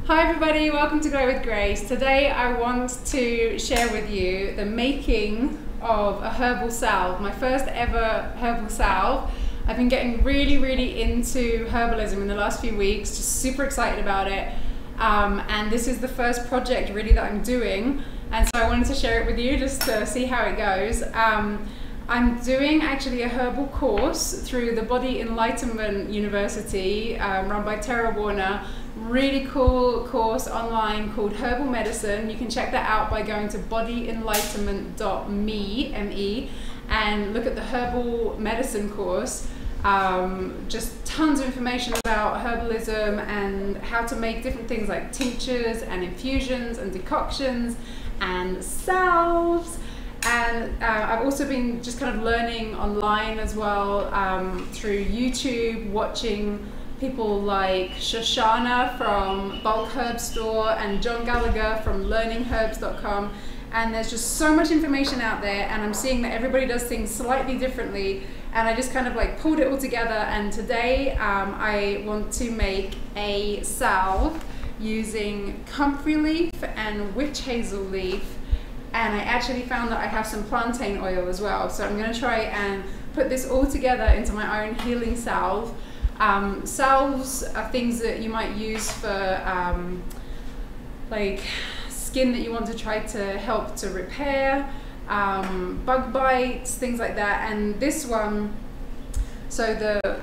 Hi everybody, welcome to Grow with Grace. Today I want to share with you the making of a herbal salve, my first ever herbal salve. I've been getting really into herbalism in the last few weeks, just super excited about it. And this is the first project really that I'm doing, and so I wanted to share it with you just to see how it goes. I'm doing actually a herbal course through the Body Enlightenment University, run by Tara Warner. Really cool course online called Herbal Medicine. You can check that out by going to bodyenlightenment.me, and look at the Herbal Medicine course. Just tons of information about herbalism and how to make different things like tinctures and infusions and decoctions and salves. And I've also been just kind of learning online as well, through YouTube, watching people like Shoshana from Bulk Herb Store and John Gallagher from learningherbs.com. And there's just so much information out there, and I'm seeing that everybody does things slightly differently, and I just kind of like pulled it all together. And today I want to make a salve using comfrey leaf and witch hazel leaf. And I actually found that I have some plantain oil as well. So I'm going to try and put this all together into my own healing salve. Salves are things that you might use for like skin that you want to try to help to repair, bug bites, things like that. And this one, so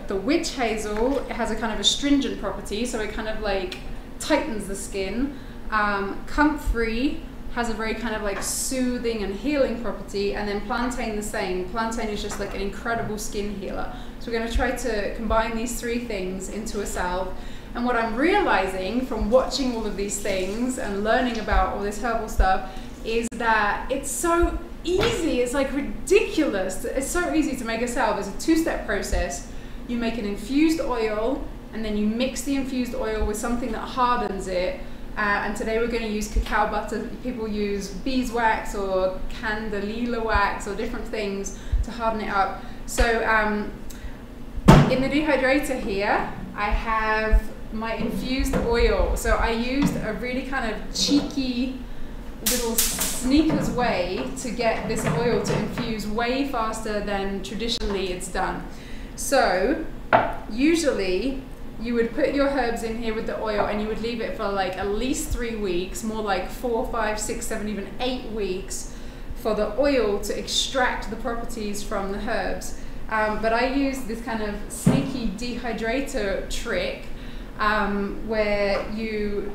the witch hazel, it has a kind of astringent property, so it kind of like tightens the skin. Comfrey has a very kind of like soothing and healing property, and then plantain the same. Plantain is just like an incredible skin healer. So we're going to try to combine these three things into a salve. And what I'm realizing from watching all of these things and learning about all this herbal stuff is that it's so easy. It's like ridiculous. It's so easy to make a salve. It's a two-step process. You make an infused oil, and then you mix the infused oil with something that hardens it. And today we're going to use cacao butter. People use beeswax or candelilla wax or different things to harden it up. So in the dehydrator here, I have my infused oil. So I used a really kind of cheeky little sneakers way to get this oil to infuse way faster than traditionally it's done. So usually you would put your herbs in here with the oil, and you would leave it for like at least 3 weeks, more like 4, 5, 6, 7, even 8 weeks for the oil to extract the properties from the herbs. But I use this kind of sneaky dehydrator trick, where you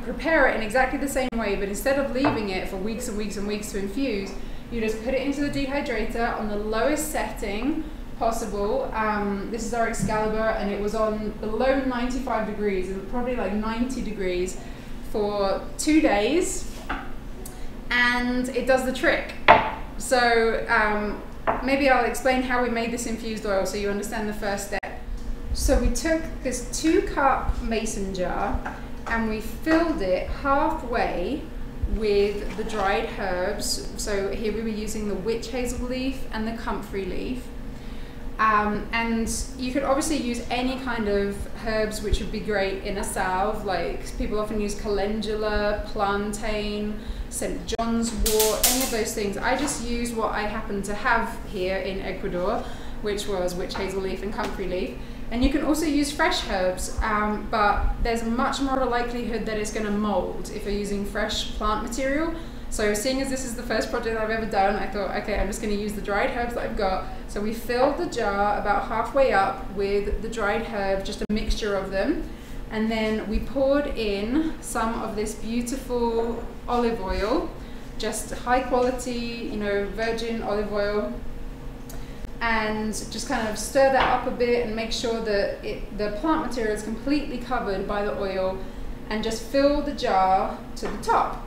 prepare it in exactly the same way, but instead of leaving it for weeks and weeks and weeks to infuse, you just put it into the dehydrator on the lowest setting possible. This is our Excalibur, and it was on below 95 degrees, it was probably like 90 degrees for 2 days, and it does the trick. So maybe I'll explain how we made this infused oil so you understand the first step. So we took this 2-cup mason jar and we filled it halfway with the dried herbs. So here we were using the witch hazel leaf and the comfrey leaf. And you could obviously use any kind of herbs which would be great in a salve. Like people often use calendula, plantain, St. John's wort, any of those things. I just use what I happen to have here in Ecuador, which was witch hazel leaf and comfrey leaf. And you can also use fresh herbs, but there's much more of a likelihood that it's going to mold if you're using fresh plant material. So seeing as this is the first project I've ever done, I thought, okay, I'm just going to use the dried herbs that I've got. So we filled the jar about halfway up with the dried herbs, just a mixture of them. And then we poured in some of this beautiful olive oil, just high quality, you know, virgin olive oil. And just kind of stir that up a bit and make sure that the plant material is completely covered by the oil, and just fill the jar to the top.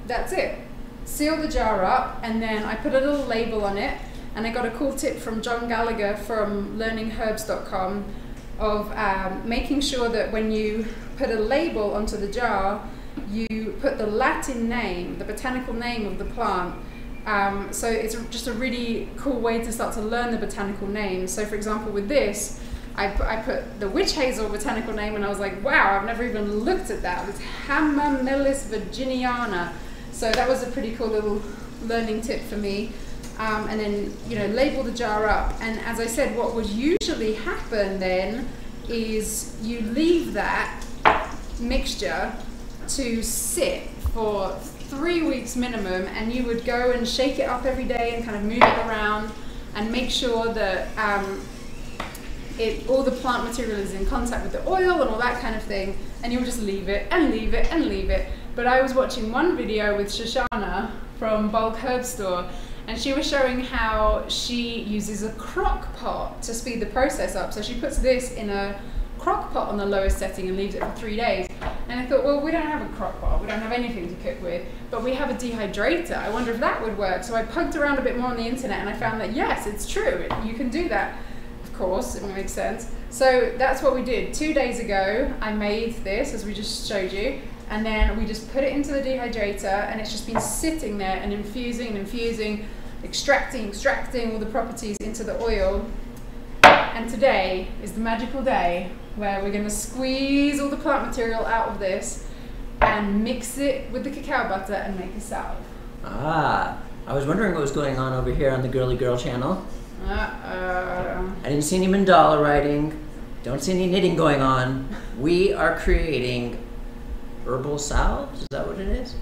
That's it. Seal the jar up, and then I put a little label on it, and I got a cool tip from John Gallagher from learningherbs.com of making sure that when you put a label onto the jar, you put the Latin name, the botanical name of the plant. So it's just a really cool way to start to learn the botanical names. So for example with this, I put the witch hazel botanical name, and I was like, wow, I've never even looked at that. It's Hamamelis virginiana. So that was a pretty cool little learning tip for me. And then, you know, label the jar up. And as I said, what would usually happen then is you leave that mixture to sit for 3 weeks minimum, and you would go and shake it up every day and kind of move it around and make sure that all the plant material is in contact with the oil and all that kind of thing, and you would just leave it and leave it and leave it. But I was watching one video with Shoshana from Bulk Herb Store, and she was showing how she uses a crock pot to speed the process up. So she puts this in a crock pot on the lowest setting and leaves it for 3 days. And I thought, well, we don't have a crock pot, we don't have anything to cook with, but we have a dehydrator. I wonder if that would work. So I poked around a bit more on the internet, and I found that yes, it's true, you can do that. Of course, it makes sense. So that's what we did. 2 days ago, I made this, as we just showed you, and then we just put it into the dehydrator, and it's just been sitting there and infusing and infusing, extracting all the properties into the oil. And today is the magical day where we're going to squeeze all the plant material out of this and mix it with the cacao butter and make a salve. Ah, I was wondering what was going on over here on the Girly Girl channel. I didn't see any mandala writing, don't see any knitting going on. We are creating herbal salve, is that what it is?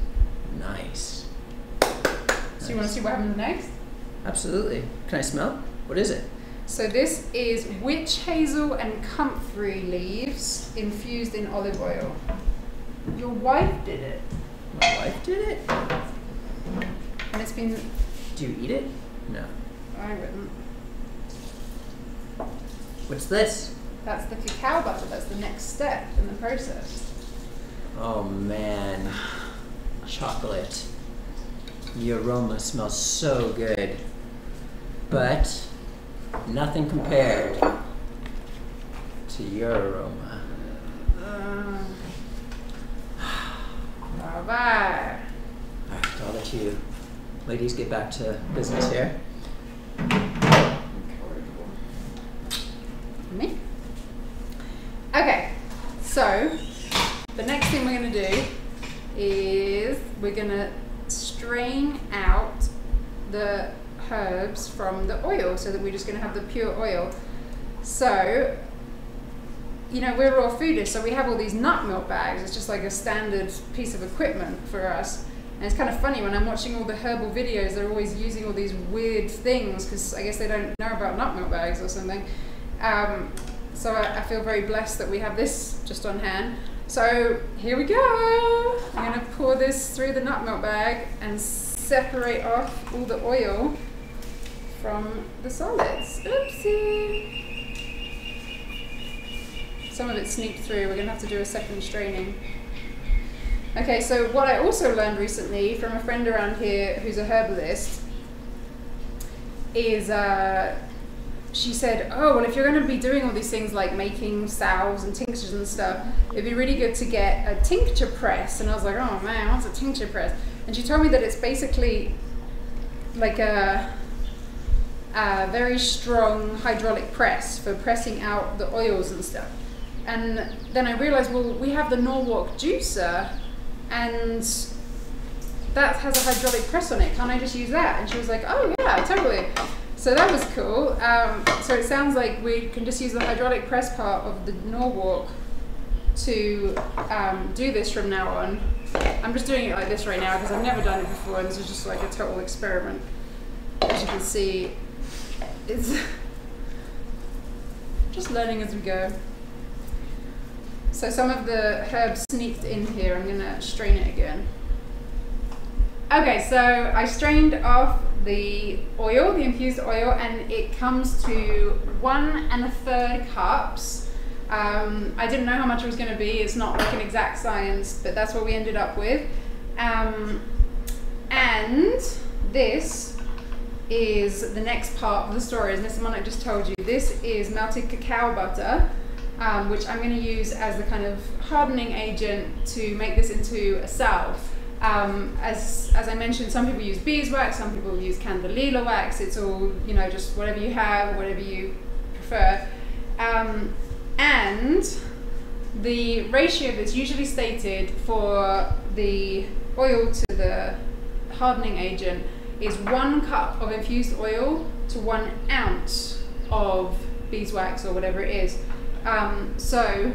Nice. So you want to see what happens next? Absolutely. Can I smell? What is it? So this is witch hazel and comfrey leaves infused in olive oil. Your wife did it. My wife did it? And it's been... Do you eat it? No. I wouldn't. What's this? That's the cacao butter. That's the next step in the process. Oh man. Chocolate. The aroma smells so good. But nothing compared to your aroma. Bye-bye. Alright, I'll let you ladies get back to business here. Me? Okay, so the next thing we're going to do is we're going to strain out the herbs from the oil so that we're just going to have the pure oil. So, you know, we're raw foodists, so we have all these nut milk bags. It's just like a standard piece of equipment for us. And it's kind of funny when I'm watching all the herbal videos, they're always using all these weird things because I guess they don't know about nut milk bags or something. So I feel very blessed that we have this just on hand. So here we go. I'm going to pour this through the nut milk bag and separate off all the oil from the solids. Oopsie. Some of it sneaked through. We're going to have to do a second straining. Okay, so what I also learned recently from a friend around here who's a herbalist is she said, oh, well, if you're going to be doing all these things like making salves and tinctures and stuff, it'd be really good to get a tincture press. And I was like, oh man, what's a tincture press? And she told me that it's basically like a very strong hydraulic press for pressing out the oils and stuff. And then I realized, well, we have the Norwalk juicer and that has a hydraulic press on it. Can't I just use that? And she was like, oh yeah, totally. So that was cool. So it sounds like we can just use the hydraulic press part of the Norwalk to do this from now on. I'm just doing it like this right now because I've never done it before, and this is just like a total experiment. As you can see, it's just learning as we go. So some of the herbs sneaked in here. I'm gonna strain it again. Okay, so I strained off the oil, the infused oil, and it comes to 1 1/3 cups. I didn't know how much it was going to be. It's not like an exact science, but that's what we ended up with. And this is the next part of the story, as Mr. Monarch just told you. This is melted cacao butter, which I'm going to use as the kind of hardening agent to make this into a salve. As I mentioned, some people use beeswax, some people use candelilla wax. It's all, you know, just whatever you have, whatever you prefer. And the ratio that's usually stated for the oil to the hardening agent is 1 cup of infused oil to 1 ounce of beeswax or whatever it is. So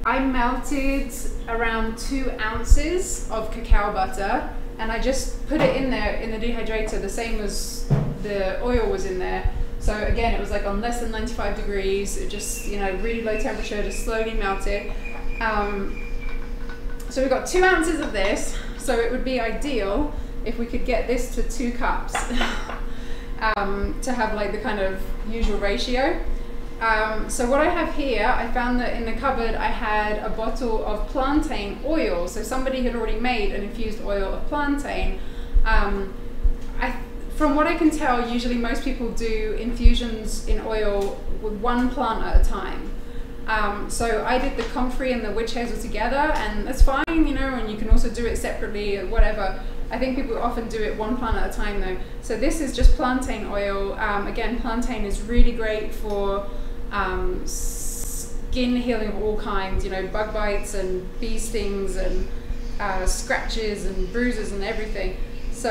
I melted around 2 ounces of cacao butter, and I just put it in there in the dehydrator, the same as the oil was in there. So again, it was like on less than 95 degrees, it just, you know, really low temperature, just slowly melted. So we've got 2 ounces of this, so it would be ideal if we could get this to 2 cups to have like the kind of usual ratio. So what I have here, I found that in the cupboard I had a bottle of plantain oil. So somebody had already made an infused oil of plantain. From what I can tell, usually most people do infusions in oil with 1 plant at a time. So I did the comfrey and the witch hazel together, and that's fine, you know, and you can also do it separately or whatever. I think people often do it 1 plant at a time though. So this is just plantain oil. Again, plantain is really great for skin healing of all kinds, you know, bug bites and bee stings and scratches and bruises and everything. So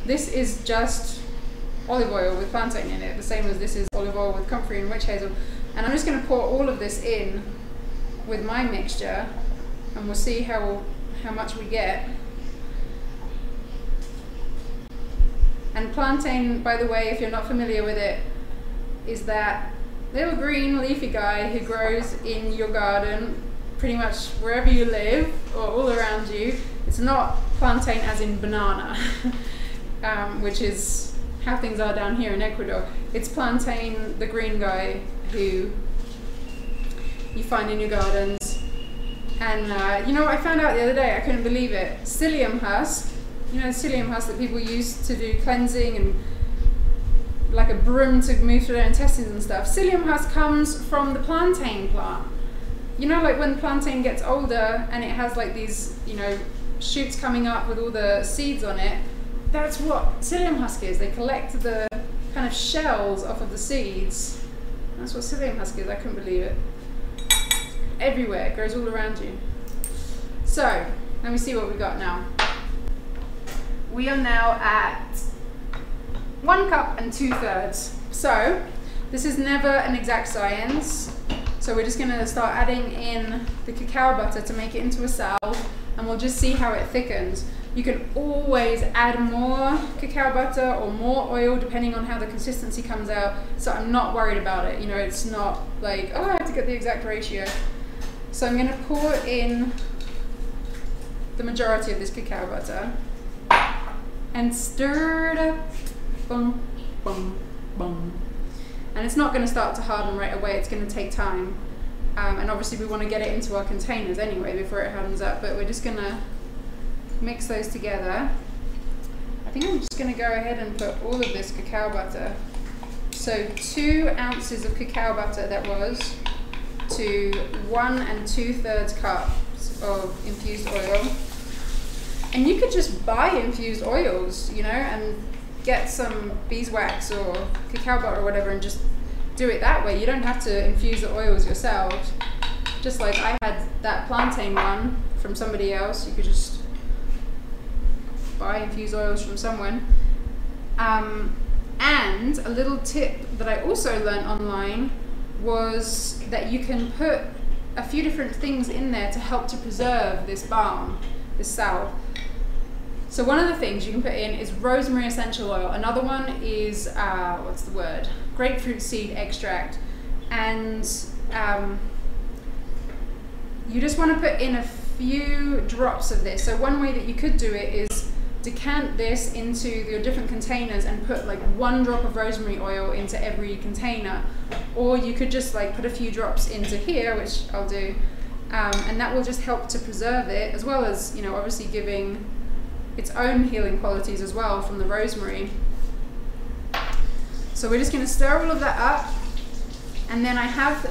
this is just olive oil with plantain in it, the same as this is olive oil with comfrey and witch hazel. And I'm just going to pour all of this in with my mixture, and we'll see how much we get. And plantain, by the way, if you're not familiar with it, is that little green leafy guy who grows in your garden pretty much wherever you live or all around you. It's not plantain as in banana, which is how things are down here in Ecuador. It's plantain, the green guy, who you find in your gardens. And you know what I found out the other day? I couldn't believe it. Psyllium husk, you know, the psyllium husk that people use to do cleansing and like a broom to move through their intestines and stuff. Psyllium husk comes from the plantain plant. You know, like when the plantain gets older and it has like these, you know, shoots coming up with all the seeds on it, that's what psyllium husk is. They collect the kind of shells off of the seeds. That's what psyllium husk is. I couldn't believe it. Everywhere, it grows all around you. So, let me see what we got now. We are now at 1 cup and 2/3. So, this is never an exact science. So we're just going to start adding in the cacao butter to make it into a salve, and we'll just see how it thickens. You can always add more cacao butter or more oil depending on how the consistency comes out, so I'm not worried about it. You know, it's not like, oh, I have to get the exact ratio. So I'm going to pour in the majority of this cacao butter and stir it up. Boom, boom, boom. And it's not going to start to harden right away, it's going to take time. And obviously we want to get it into our containers anyway before it hardens up, but we're just going to mix those together. I think I'm just going to go ahead and put all of this cacao butter. So 2 ounces of cacao butter that was to 1 2/3 cups of infused oil. And you could just buy infused oils, you know, and get some beeswax or cacao butter or whatever and just do it that way. You don't have to infuse the oils yourself. Just like I had that plantain one from somebody else, you could just buy infused oils from someone. And a little tip that I also learned online was that you can put a few different things in there to help to preserve this balm, this salve. So one of the things you can put in is rosemary essential oil. Another one is, what's the word? Grapefruit seed extract. And you just want to put in a few drops of this. So one way that you could do it is decant this into your different containers and put like 1 drop of rosemary oil into every container. Or you could just like put a few drops into here, which I'll do. And that will just help to preserve it, as well as, you know, obviously giving its own healing qualities as well from the rosemary. So we're just going to stir all of that up, and then I have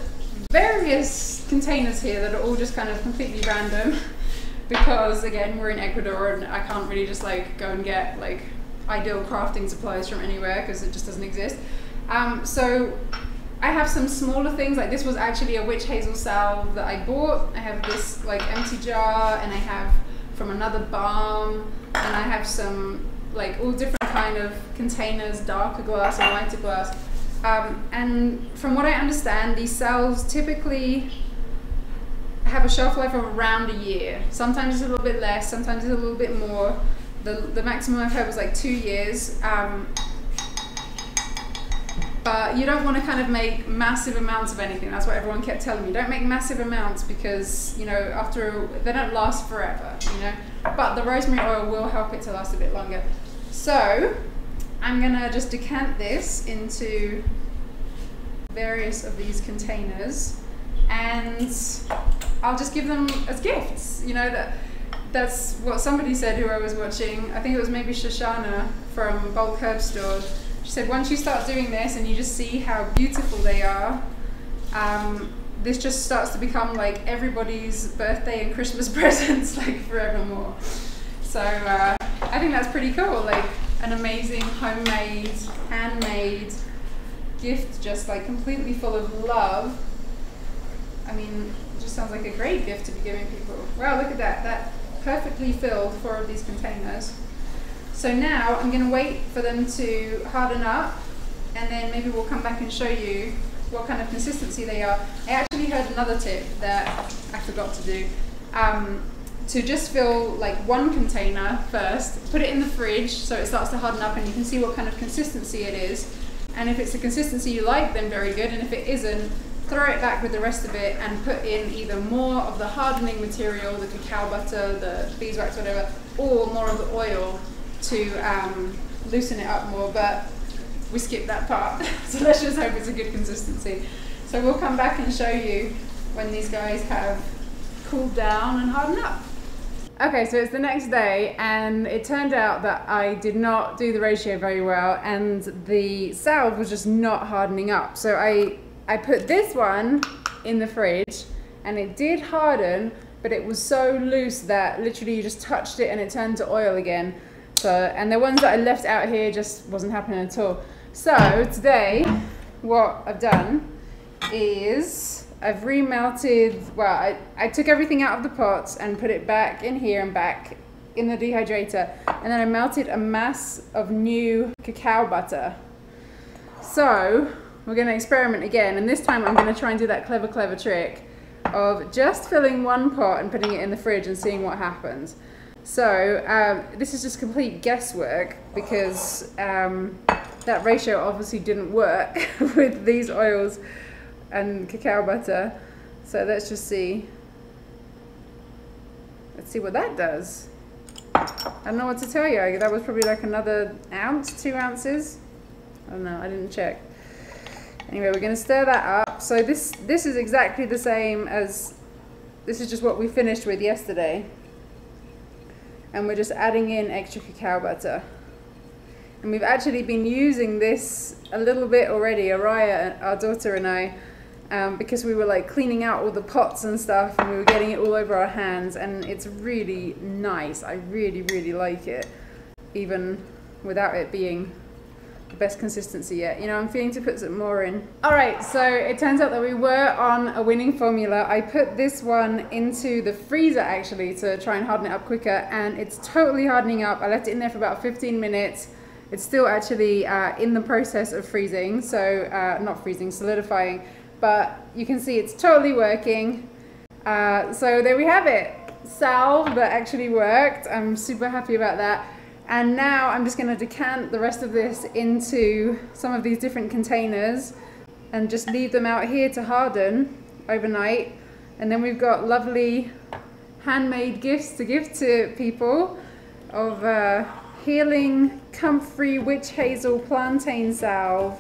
various containers here that are all just kind of completely random because again we're in Ecuador and I can't really just like go and get like ideal crafting supplies from anywhere because it just doesn't exist. So I have some smaller things, like this was actually a witch hazel salve that I bought. I have this like empty jar, and I have from another balm, and I have some like all different kind of containers, darker glass and lighter glass. And from what I understand, these salves typically have a shelf life of around a year. Sometimes it's a little bit less, sometimes it's a little bit more. The maximum I've heard was like 2 years. But you don't want to kind of make massive amounts of anything. That's what everyone kept telling me. Don't make massive amounts because, you know, they don't last forever, you know. But the rosemary oil will help it to last a bit longer. So I'm gonna just decant this into various of these containers, and I'll just give them as gifts. You know, that's what somebody said who I was watching. I think it was maybe Shoshana from Bulk Herb Store. She said once you start doing this and you just see how beautiful they are, this just starts to become like everybody's birthday and Christmas presents, like forevermore. So I think that's pretty cool, like an amazing homemade, handmade gift, just like completely full of love. I mean, it just sounds like a great gift to be giving people. Wow, look at that, that perfectly filled 4 of these containers. So now I'm going to wait for them to harden up, and then maybe we'll come back and show you what kind of consistency they are. I actually heard another tip that I forgot to do, to just fill like 1 container first, put it in the fridge so it starts to harden up and you can see what kind of consistency it is. And if it's a consistency you like, then very good, and if it isn't, throw it back with the rest of it and put in either more of the hardening material, the cacao butter, the beeswax, whatever, or more of the oil to loosen it up more, but we skipped that part. So let's just hope it's a good consistency. So we'll come back and show you when these guys have cooled down and hardened up. Okay, so it's the next day, and it turned out that I did not do the ratio very well, and the salve was just not hardening up. So I put this one in the fridge, and it did harden, but it was so loose that literally you just touched it and it turned to oil again. So, and the ones that I left out here just wasn't happening at all. So today, what I've done is I've remelted, well, I took everything out of the pots and put it back in here and back in the dehydrator, and then I melted a mass of new cacao butter. So we're going to experiment again, and this time I'm going to try and do that clever that of just filling 1 pot and putting it in the fridge and seeing what happens. So this is just complete guesswork because that ratio obviously didn't work with these oils and cacao butter. So let's just see. Let's see what that does. I don't know what to tell you. That was probably like another ounce, 2 ounces. I don't know, I didn't check. Anyway, we're going to stir that up. So this is exactly the same as, this is just what we finished with yesterday. And we're just adding in extra cacao butter. And we've actually been using this a little bit already, Araya, our daughter, and I, because we were like cleaning out all the pots and stuff, and we were getting it all over our hands, and it's really nice. I really like it, even without it being the best consistency yet. You know, I'm feeling to put some more in. Alright, so it turns out that we were on a winning formula. I put this one into the freezer actually to try and harden it up quicker, and it's totally hardening up. I left it in there for about 15 minutes. It's still actually in the process of freezing, so not freezing, solidifying, but you can see it's totally working. So there we have it. Salve that actually worked. I'm super happy about that. And now I'm just going to decant the rest of this into some of these different containers and just leave them out here to harden overnight. And then we've got lovely handmade gifts to give to people of healing comfrey witch hazel plantain salve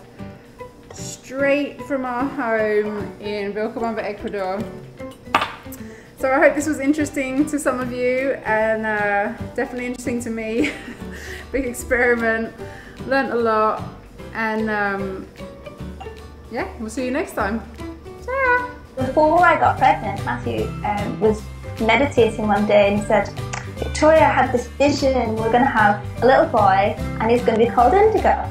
straight from our home in Vilcabamba, Ecuador. So I hope this was interesting to some of you, and definitely interesting to me. Big experiment, learnt a lot, and yeah, we'll see you next time. Ciao! Before I got pregnant, Matthew was meditating one day and he said, Victoria, I had this vision, we're going to have a little boy and he's going to be called Indigo.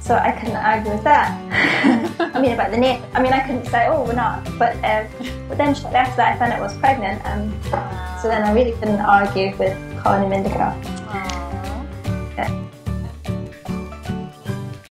So I couldn't argue with that. I mean, about the name. I mean, I couldn't say, oh, we're not. But then shortly after that, I found out I was pregnant. So then I really couldn't argue with calling him Indigo.